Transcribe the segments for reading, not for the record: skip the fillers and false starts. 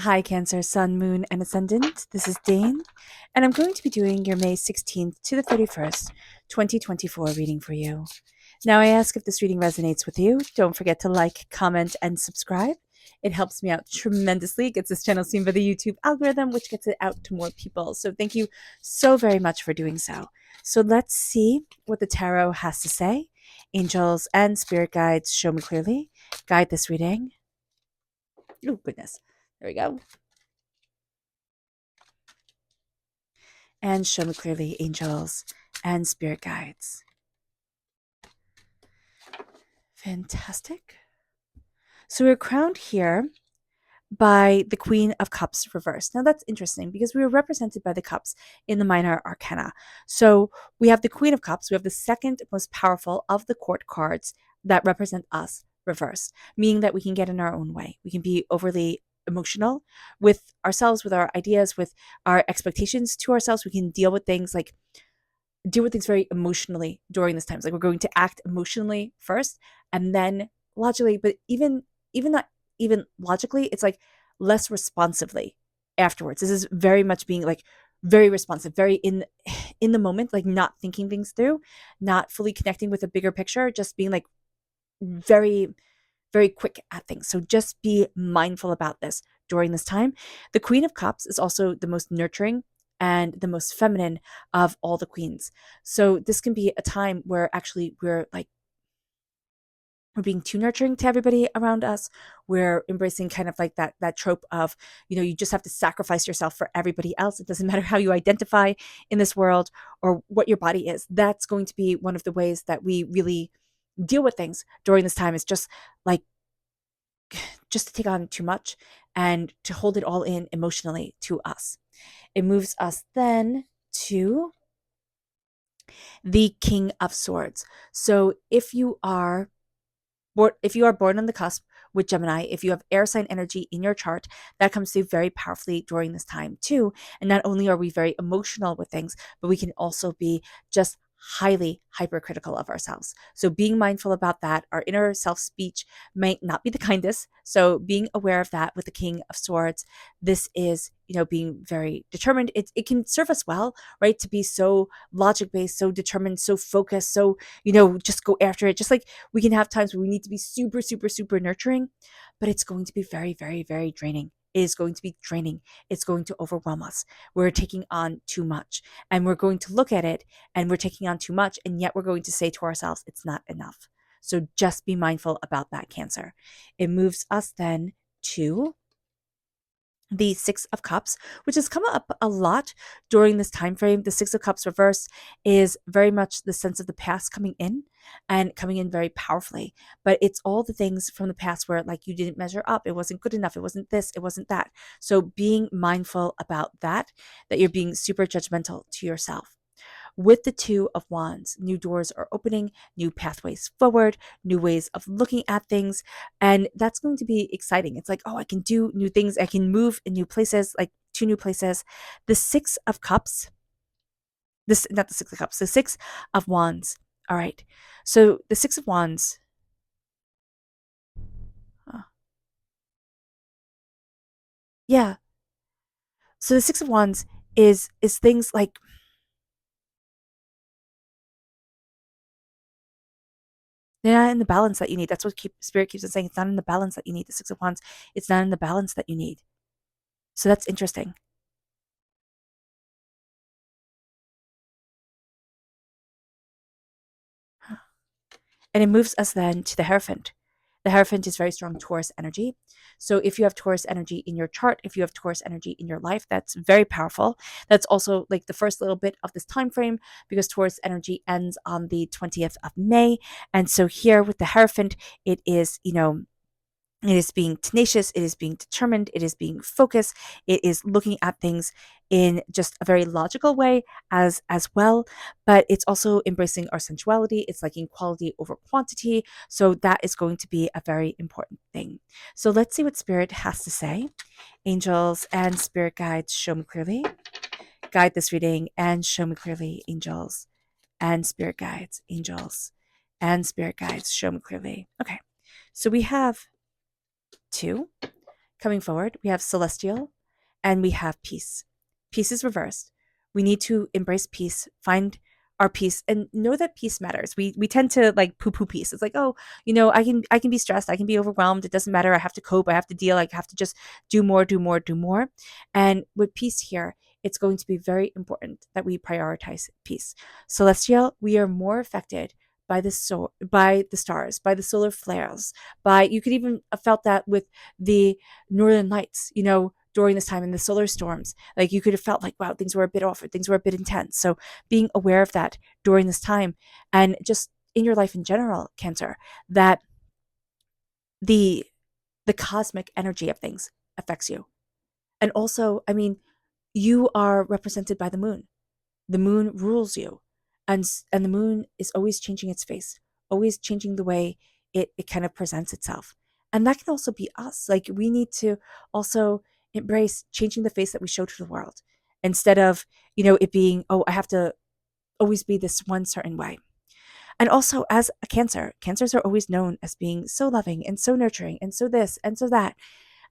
Hi, Cancer, Sun, Moon, and Ascendant. This is Dane, and I'm going to be doing your May 16th to the 31st, 2024 reading for you. Now, I ask if this reading resonates with you. Don't forget to like, comment, and subscribe. It helps me out tremendously. It gets this channel seen by the YouTube algorithm, which gets it out to more people. So thank you so very much for doing so. So let's see what the tarot has to say. Angels and spirit guides, show me clearly. Guide this reading. Oh, goodness. There we go. And show me clearly, angels and spirit guides. Fantastic. So we're crowned here by the Queen of Cups reversed. Now that's interesting because we were represented by the cups in the minor arcana. So we have the Queen of Cups, we have the second most powerful of the court cards that represent us reversed, meaning that we can get in our own way. We can be overly emotional with ourselves, with our ideas, with our expectations to ourselves. We can deal with things very emotionally during this time. It's like we're going to act emotionally first and then logically, but even not even logically, it's like less responsively afterwards. This is very much being like very responsive, very in the moment, like not thinking things through, not fully connecting with a bigger picture, just being like very very quick at things. So just be mindful about this during this time. The Queen of Cups is also the most nurturing and the most feminine of all the queens. So this can be a time where actually we're being too nurturing to everybody around us. We're embracing kind of like that trope of, you just have to sacrifice yourself for everybody else. It doesn't matter how you identify in this world or what your body is. That's going to be one of the ways that we really deal with things during this time, is just to take on too much and to hold it all in emotionally to us. It moves us then to the King of Swords. So if you are born on the cusp with Gemini, if you have air sign energy in your chart, that comes through very powerfully during this time too. And not only are we very emotional with things, but we can also be just highly hypercritical of ourselves. So being mindful about that, our inner self speech might not be the kindest. So being aware of that with the King of Swords, this is, being very determined. It can serve us well, right? To be so logic based, so determined, so focused, so, just go after it. Just like we can have times where we need to be super, super, super nurturing, but it's going to be very, very, very draining. It is going to be draining. It's going to overwhelm us. We're taking on too much, and we're going to look at it and we're taking on too much, and yet we're going to say to ourselves, it's not enough. So just be mindful about that, Cancer. It moves us then to the Six of Cups, which has come up a lot during this time frame. The Six of Cups reverse is very much the sense of the past coming in, and coming in very powerfully. But it's all the things from the past where like you didn't measure up, it wasn't good enough, it wasn't this, it wasn't that. So being mindful about that you're being super judgmental to yourself. With the Two of Wands, new doors are opening, new pathways forward, new ways of looking at things. And that's going to be exciting. It's like, oh, I can do new things. I can move in new places, like to new places. The Six of Cups, not the Six of Cups, the Six of Wands. All right. So the Six of Wands. uh, yeah. So the Six of Wands is things like, they're not in the balance that you need. That's what Spirit keeps on saying. It's not in the balance that you need. The Six of Wands, it's not in the balance that you need. So that's interesting. And it moves us then to the Hierophant. The Hierophant is very strong Taurus energy. So if you have Taurus energy in your chart, if you have Taurus energy in your life, that's very powerful. That's also like the first little bit of this time frame, because Taurus energy ends on the 20th of May. And so here with the Hierophant, it is, it is being tenacious, it is being determined, it is being focused, it is looking at things in just a very logical way as well, but it's also embracing our sensuality. It's liking quality over quantity. So that is going to be a very important thing. So let's see what Spirit has to say. Angels and spirit guides, show me clearly. Guide this reading and show me clearly, angels and spirit guides, angels and spirit guides, show me clearly. Okay, so we have 2, coming forward, we have celestial and we have peace. Peace is reversed. We need to embrace peace, find our peace, and know that peace matters. We tend to like poo poo peace. It's like, oh, I can be stressed, I can be overwhelmed. It doesn't matter. I have to cope. I have to deal. I have to just do more, do more, do more. And with peace here, it's going to be very important that we prioritize peace. Celestial, we are more affected by by the stars, by the solar flares, by you could even have felt that with the northern lights, during this time in the solar storms. Like you could have felt like, wow, things were a bit off, or things were a bit intense. So being aware of that during this time, and just in your life in general, Cancer, that the the cosmic energy of things affects you. And also, I mean, you are represented by the moon. The moon rules you, and the moon is always changing its face, always changing the way it kind of presents itself. And that can also be us. Like we need to also embrace changing the face that we show to the world, instead of it being, oh, I have to always be this one certain way. And also, as a Cancer, Cancers are always known as being so loving and so nurturing and so this and so that.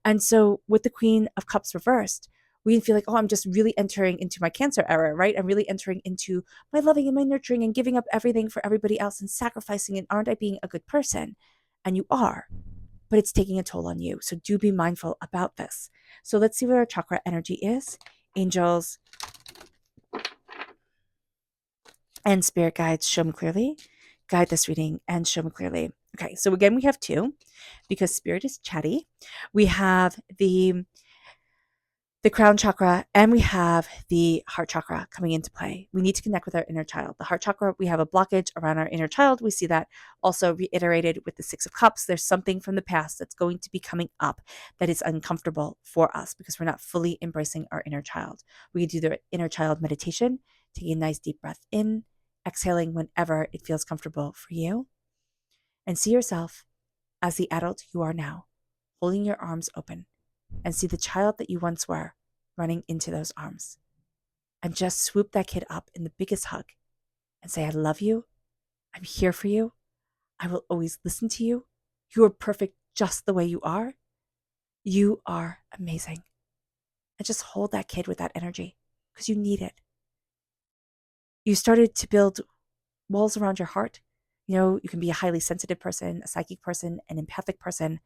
And so with the Queen of Cups reversed, we can feel like, oh, I'm just really entering into my Cancer era, right? I'm really entering into my loving and my nurturing and giving up everything for everybody else and sacrificing. And aren't I being a good person? And you are, but it's taking a toll on you. So do be mindful about this. So let's see what our chakra energy is. Angels and spirit guides, show me clearly. Guide this reading and show me clearly. Okay, so again, we have two because spirit is chatty. We have the crown chakra and we have the heart chakra coming into play. We need to connect with our inner child. The heart chakra, we have a blockage around our inner child. We see that also reiterated with the Six of Cups. There's something from the past that's going to be coming up that is uncomfortable for us because we're not fully embracing our inner child. We can do the inner child meditation, taking a nice deep breath in, exhaling whenever it feels comfortable for you, and see yourself as the adult you are now, holding your arms open, and see the child that you once were running into those arms. And just swoop that kid up in the biggest hug and say, I love you. I'm here for you. I will always listen to you. You are perfect just the way you are. You are amazing. And just hold that kid with that energy because you need it. You started to build walls around your heart. You can be a highly sensitive person, a psychic person, an empathic person.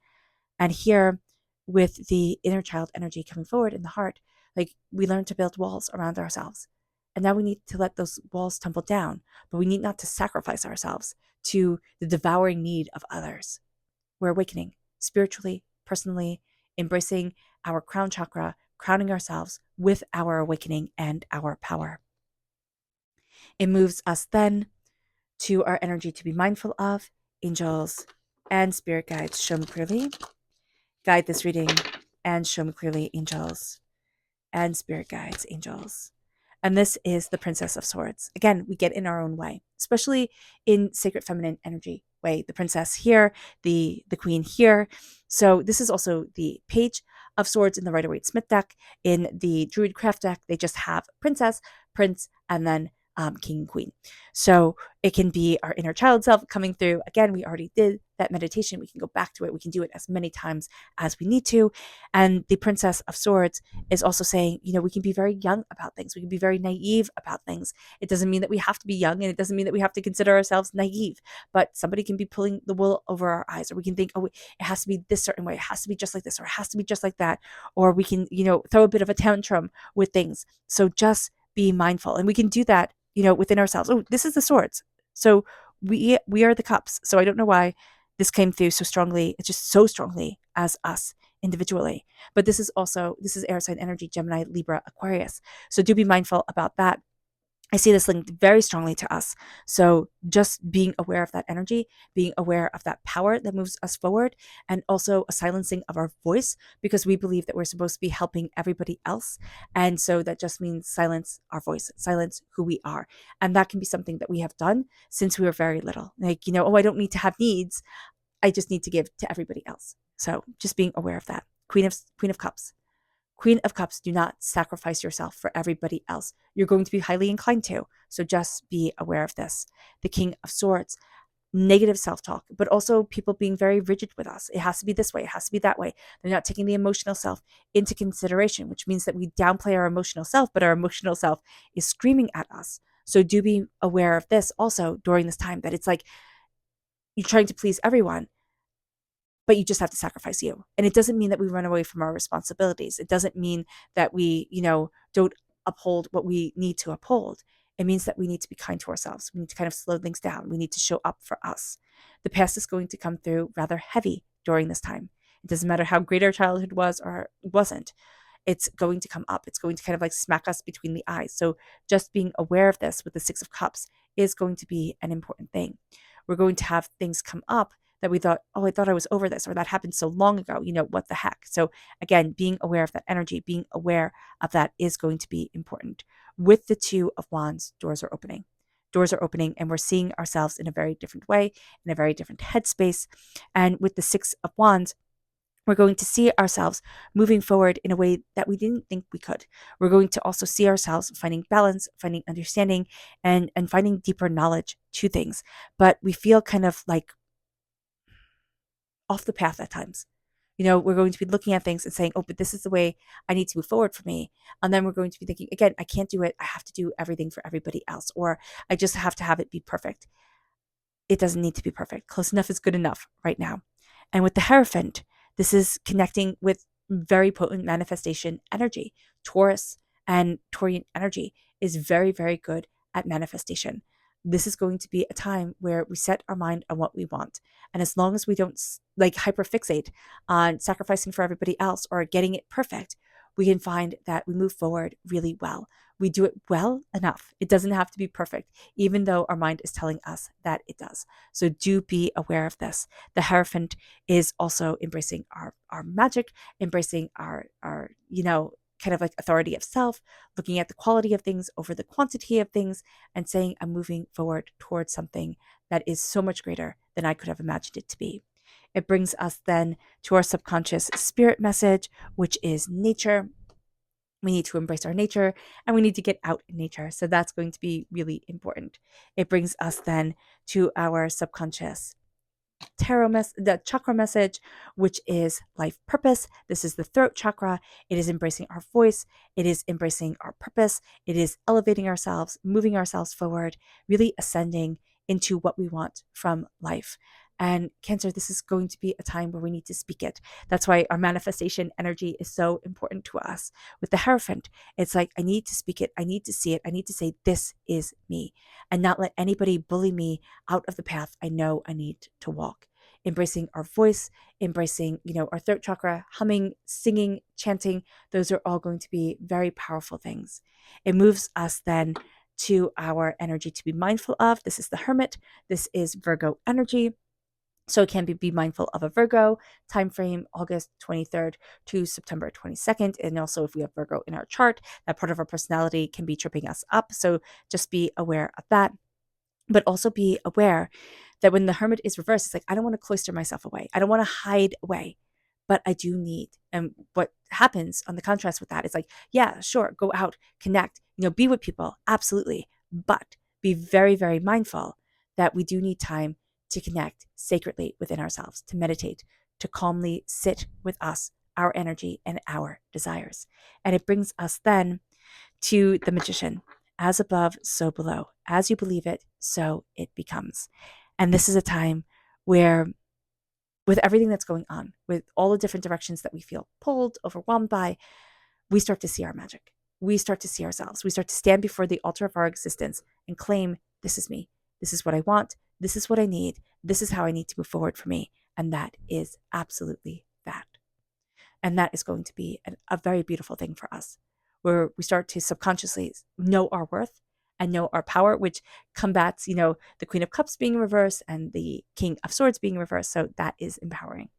And here, with the inner child energy coming forward in the heart, like we learn to build walls around ourselves. And now we need to let those walls tumble down, but we need not to sacrifice ourselves to the devouring need of others. We're awakening spiritually, personally, embracing our crown chakra, crowning ourselves with our awakening and our power. It moves us then to our energy to be mindful of. Angels and spirit guides, show me clearly. Guide this reading and show me clearly, angels and spirit guides, angels. And this is the Princess of Swords. Again, we get in our own way, especially in sacred feminine energy way. The princess here, the queen here. So this is also the Page of Swords in the Rider-Waite-Smith deck. In the Druid Craft deck, they just have princess, prince, and then king and queen. So it can be our inner child self coming through. Again, we already did that meditation. We can go back to it. We can do it as many times as we need to. And the Princess of Swords is also saying, we can be very young about things. We can be very naive about things. It doesn't mean that we have to be young, and it doesn't mean that we have to consider ourselves naive, but somebody can be pulling the wool over our eyes, or we can think, oh, it has to be this certain way. It has to be just like this, or it has to be just like that. Or we can, throw a bit of a tantrum with things. So just be mindful. And we can do that, within ourselves. Oh, this is the swords. So we are the cups. So I don't know why this came through so strongly. It's just so strongly as us individually. But this is air sign energy, Gemini, Libra, Aquarius. So do be mindful about that. I see this linked very strongly to us. So just being aware of that energy, being aware of that power that moves us forward, and also a silencing of our voice, because we believe that we're supposed to be helping everybody else. And so that just means silence our voice, silence who we are. And that can be something that we have done since we were very little. Like, oh, I don't need to have needs. I just need to give to everybody else. So just being aware of that. Queen of Cups. Queen of Cups, do not sacrifice yourself for everybody else. You're going to be highly inclined to. So just be aware of this. The King of Swords. negative self-talk, but also people being very rigid with us. It has to be this way, it has to be that way. They're not taking the emotional self into consideration, which means that we downplay our emotional self, but our emotional self is screaming at us. So do be aware of this also during this time, that it's like you're trying to please everyone, but you just have to sacrifice you. And it doesn't mean that we run away from our responsibilities. It doesn't mean that we, don't uphold what we need to uphold. It means that we need to be kind to ourselves. We need to kind of slow things down. We need to show up for us. The past is going to come through rather heavy during this time. It doesn't matter how great our childhood was or wasn't. It's going to come up. It's going to kind of like smack us between the eyes. So just being aware of this with the Six of Cups is going to be an important thing. We're going to have things come up that we thought, oh, I thought I was over this, or that happened so long ago, what the heck? So again, being aware of that energy, being aware of that is going to be important. With the Two of Wands, doors are opening. Doors are opening, and we're seeing ourselves in a very different way, in a very different headspace. And with the Six of Wands, we're going to see ourselves moving forward in a way that we didn't think we could. We're going to also see ourselves finding balance, finding understanding, and finding deeper knowledge to things. But we feel kind of like off the path at times. We're going to be looking at things and saying, oh, but this is the way I need to move forward for me. And then we're going to be thinking, again, I can't do it. I have to do everything for everybody else, or I just have to have it be perfect. It doesn't need to be perfect. Close enough is good enough right now. And with the Hierophant, this is connecting with very potent manifestation energy. Taurus and Taurian energy is very, very good at manifestation. This is going to be a time where we set our mind on what we want. And as long as we don't hyperfixate on sacrificing for everybody else or getting it perfect, we can find that we move forward really well. We do it well enough. It doesn't have to be perfect, even though our mind is telling us that it does. So do be aware of this. The Hierophant is also embracing our magic, embracing our kind of like authority of self, looking at the quality of things over the quantity of things, and saying, I'm moving forward towards something that is so much greater than I could have imagined it to be. It brings us then to our subconscious spirit message, which is nature. We need to embrace our nature, and we need to get out in nature. So that's going to be really important. It brings us then to our subconscious the chakra message, which is life purpose. This is the throat chakra. It is embracing our voice. It is embracing our purpose. It is elevating ourselves, moving ourselves forward, really ascending into what we want from life. And Cancer, this is going to be a time where we need to speak it. That's why our manifestation energy is so important to us. With the Hierophant, it's like, I need to speak it. I need to see it. I need to say, this is me, and not let anybody bully me out of the path I know I need to walk. Embracing our voice, embracing, our throat chakra, humming, singing, chanting, those are all going to be very powerful things. It moves us then to our energy to be mindful of. This is the Hermit. This is Virgo energy. So it can be mindful of a Virgo time frame, August 23rd to September 22nd. And also if we have Virgo in our chart, that part of our personality can be tripping us up. So just be aware of that. But also be aware that when the Hermit is reversed, it's like, I don't want to cloister myself away. I don't want to hide away, but I do need. And what happens on the contrast with that is like, yeah, sure, go out, connect, be with people. Absolutely. But be very, very mindful that we do need time to connect sacredly within ourselves, to meditate, to calmly sit with us, our energy, and our desires. And it brings us then to the Magician. As above, so below. As you believe it, so it becomes. And this is a time where, with everything that's going on, with all the different directions that we feel pulled, overwhelmed by, we start to see our magic. We start to see ourselves. We start to stand before the altar of our existence and claim, this is me. This is what I want. This is what I need. This is how I need to move forward for me. And that is absolutely that. And that is going to be a very beautiful thing for us, where we start to subconsciously know our worth and know our power, which combats, the Queen of Cups being reversed and the King of Swords being reversed. So that is empowering.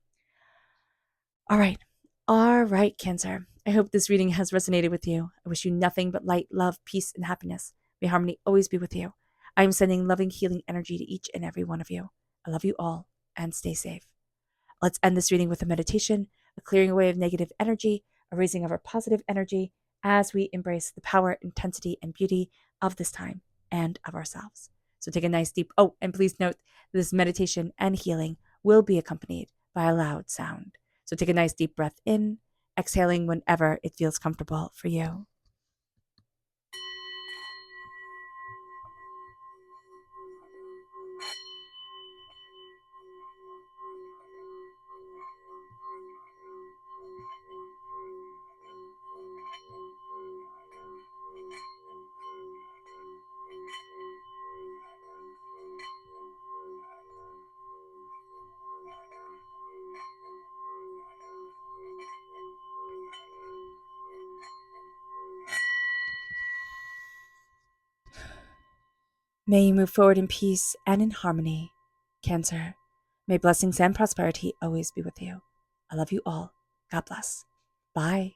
All right, Cancer. I hope this reading has resonated with you. I wish you nothing but light, love, peace, and happiness. May harmony always be with you. I am sending loving, healing energy to each and every one of you. I love you all, and stay safe. Let's end this reading with a meditation, a clearing away of negative energy, a raising of our positive energy as we embrace the power, intensity, and beauty of this time and of ourselves. So take a nice deep, oh, and please note this meditation and healing will be accompanied by a loud sound. So take a nice deep breath in, exhaling whenever it feels comfortable for you. May you move forward in peace and in harmony, Cancer. May blessings and prosperity always be with you. I love you all. God bless. Bye.